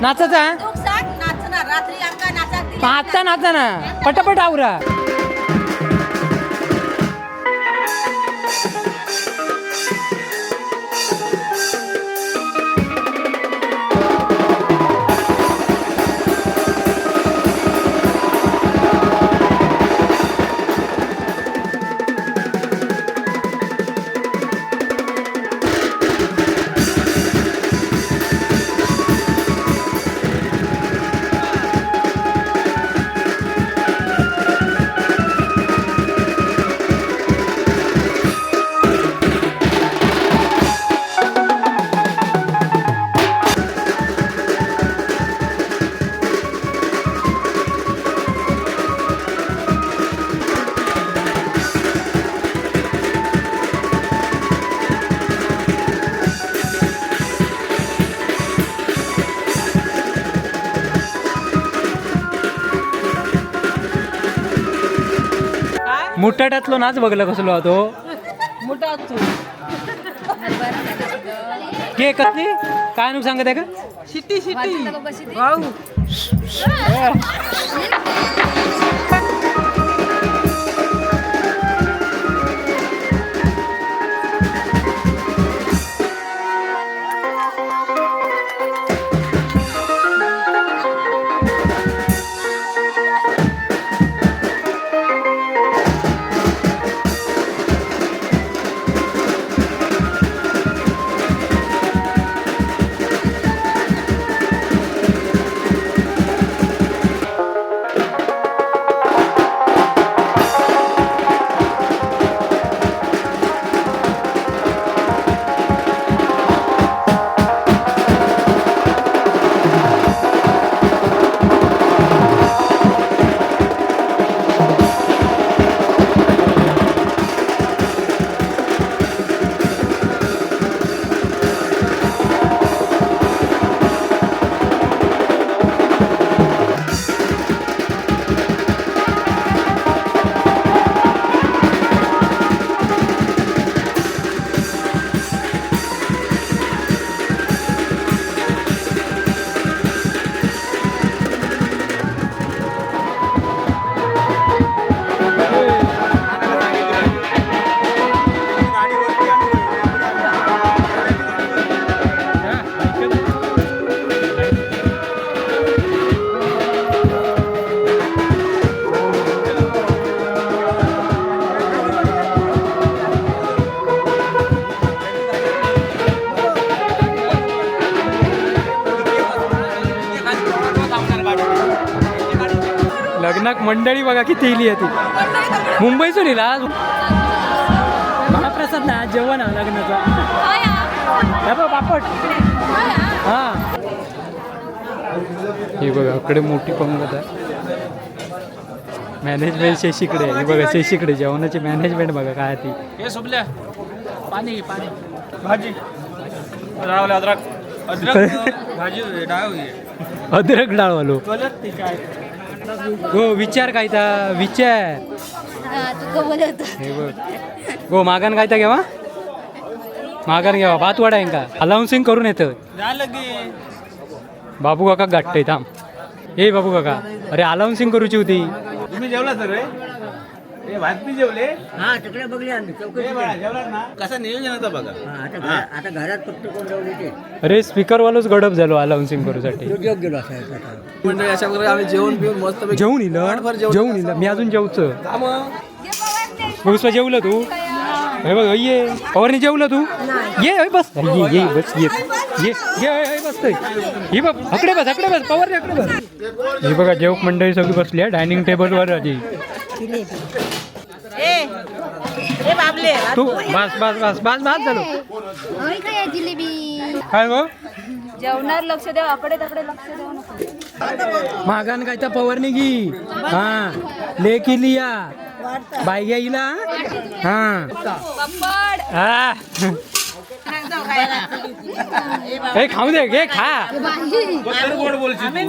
नाचाचा आता नाचा ना पटापट आवरा. मुठाट्यातलो नाच बघला कसलो हा तो के कसली काय नुक सांगत आहे का शिट्टी शिट्टी वाव लग्नाक मंडळी बघा किती इली आहे ती मुंबईतून इला महाप्रसाद ना जेवण आहे लग्नाचा बापट हा हे बघा इकडे मोठी पंगत आहे मॅनेजमेंट शेशीकडे हे बघा शेशीकडे जेवणाची मॅनेजमेंट बघा काय ती हे सुबल्या पाणी पाणी भाजी रावले अद्रक अद्रक भाजी डाळ अद्रक डाळ वालो हो विचार काय ता विचार हे बघ हो मागण काय ता घेवा मागण घेवा भात वाडा का अलाउन्सिंग करून येतं बाबू काका गाठतय थांब हे बाबू काका अरे अलाउन्सिंग करूची होती तुम्ही जेवला सर भात बी जेवले हा तिकडे बघले आम्ही जेवला ना कसं नियोजन होतं बघा आता घरात फक्त कोण राहू देते अरे स्पीकरवालोच गडप झालो अलाउन्सिंग करूसाठी उद्योग गेलो असायचा मंडळी अशा प्रकारे आम्ही जेवण पिऊन मस्त जेवून इलं मी अजून जेवचं जेवलं तू हे बघ ये पवारनी जेवलं तू ये बस ये बस ये बस ही बघ अकडे बस पवारने अकडे बस हे बघा जेवक मंडळी सगळी बसली आहे डायनिंग टेबलवर आधी तू बस झालो काय गो जेवणार लक्ष द्या आकडे तकडे लक्ष देऊ नको मागान काय तर पवारनी गी हा लेक इलिया बाई घ्यायला हा हा हे खाऊ दे घे खा गोड बोलची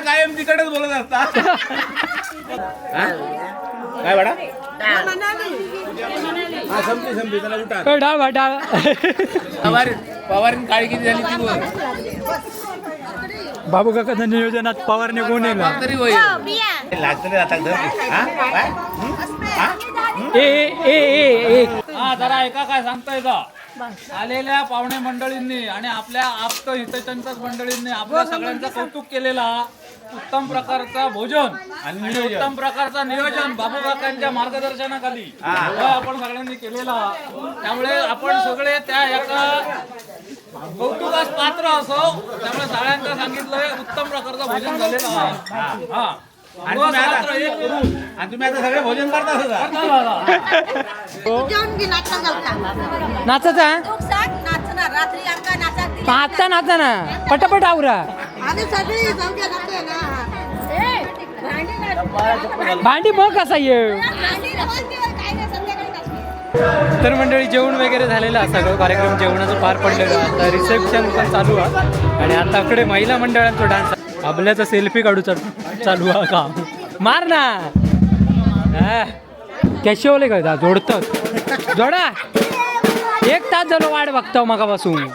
कायम तिकडेच बोलत असता काय बडा संपली त्याला उठा डाळ पवारीन काळी किती झाली ती बोल. बाबू काकाच्या नियोजनात पवारने कोण येईल तरी होईल लागतले आता धर. हा? काय? हा? ए ए ए ए हा जरा ऐका काय सांगता येतं आलेल्या पाहुणे मंडळींनी आणि आपल्या आप्त हितचिंतक मंडळींनी आपल्या सगळ्यांचं कौतुक केलेला उत्तम प्रकारचा भोजन आणि उत्तम प्रकारचा नियोजन बाबू काकांच्या मार्गदर्शनाखाली हे आपण सगळ्यांनी केलेला. त्यामुळे आपण सगळे त्या एका कौतुकास पात्र असो. त्यामुळे सगळ्यांचं सांगितलंय उत्तम प्रकारचं भोजन झालेलं आहे. हा आणि तुम्ही आता सगळे भोजन करता सुद्धा. नाचाचा आता नाचा ना पटापट आवरा. भांडी मग कसा ये. तर मंडळी जेवण वगैरे झालेलं आहे. सगळं कार्यक्रम जेवणाचं पार पडलेलं आहे. आता रिसेप्शन पण चालू आहे आणि आता इकडे महिला मंडळांचा डान्स आपल्याचा सेल्फी काढूचा चालू आहे का मार ना कॅशे ओले काय जोडतात जोडा. 1 तास झालो वाट बघतो मगापासून.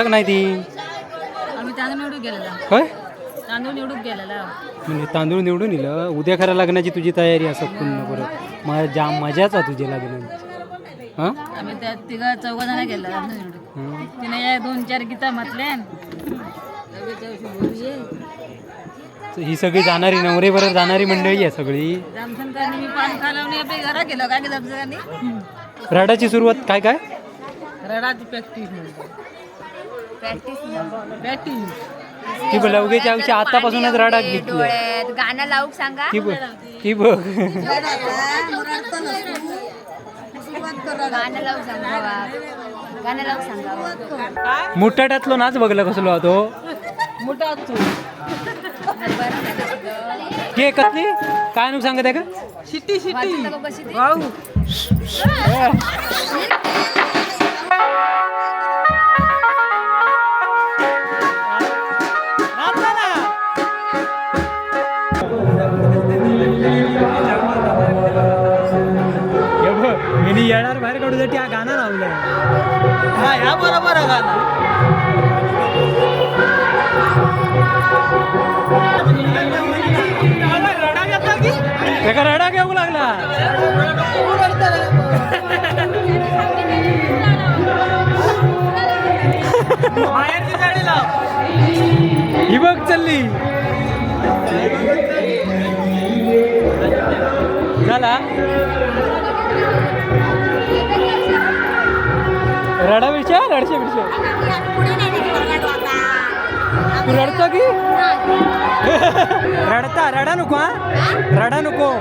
का नाही ती आम्ही तांदूळ निवडून गेलेला काय तांदूळ निवडून गेलेला म्हणजे तांदूळ निवडून येलं उद्या खरं लग्नाची तुझी तयारी असत पुन्हा परत जाम मजाच आहे तुझ्या लग्नाची हां आम्ही त्या तिघा चौघा जण गेला तांदूळ निवडून तिने या 2-4 गीता म्हटले ही सगळी जाणारी नवरे बरोबर जाणारी मंडळी आहे सगळी रामशंकरनी मी पान खालावणी आपली घरा गेलो काय केलं आमचं रडाची सुरुवात काय काय रडाची प्रॅक्टिस की लवगेच्या आयुष्य आतापासूनच रडात घेतली डोळ्यात गाणं लावूक सांगा की बघ की बघ गाणं लावूक सांगा गाणं लावूक सांगा मुठाट्यातलो नाच बघला कसलो हा तो मोठा के कसली काय नु सांगत आहे का शिट्टी शिट्टी मी येणार बाहेर काढूसाठी हा गाणं लावलं हा या बरोबर आहे गाणं त्याका रडा घेऊ लागला बाहेरची गाडी लाव ही बघ चालली झाला रडा बिडशा रडशे बिडशे तू रडतो की रडा नको हा रडा नको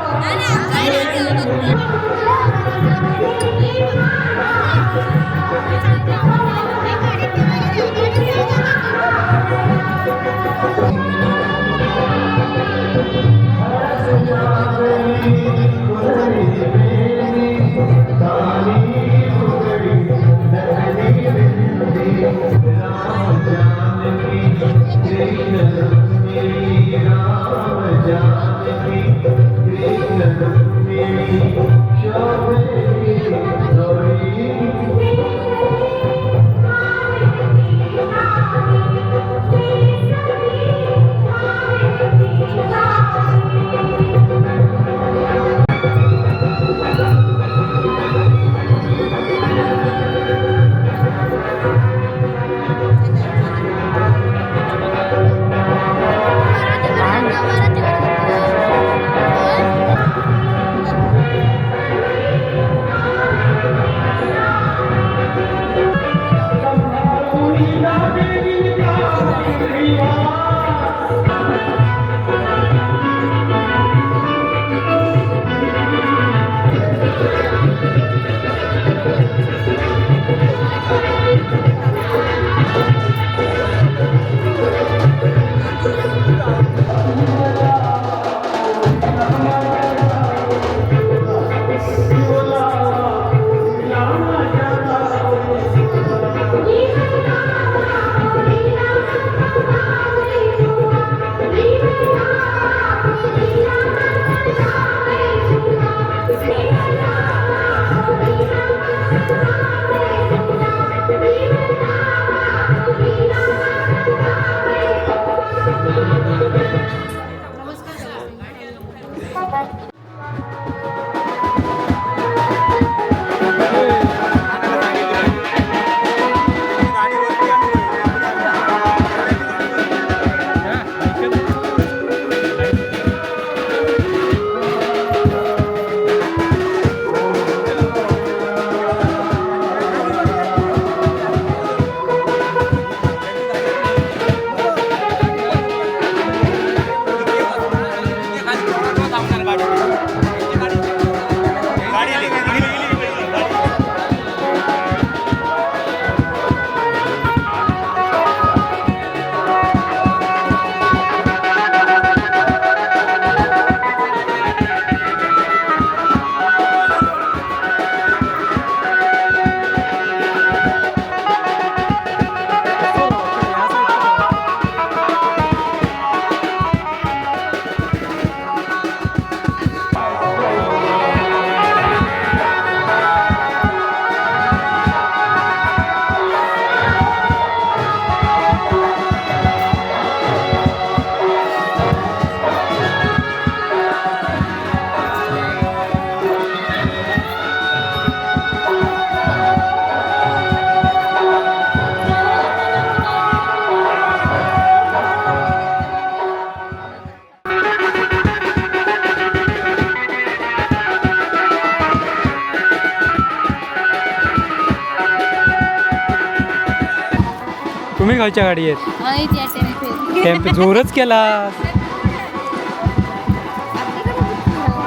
तुम्ही खयच्या गाडी आहेत आणि त्या टेम्पो टेम्पो जोरच केला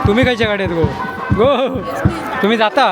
तुम्ही खयच्या गाडी आहेत गो गो तुम्ही जाता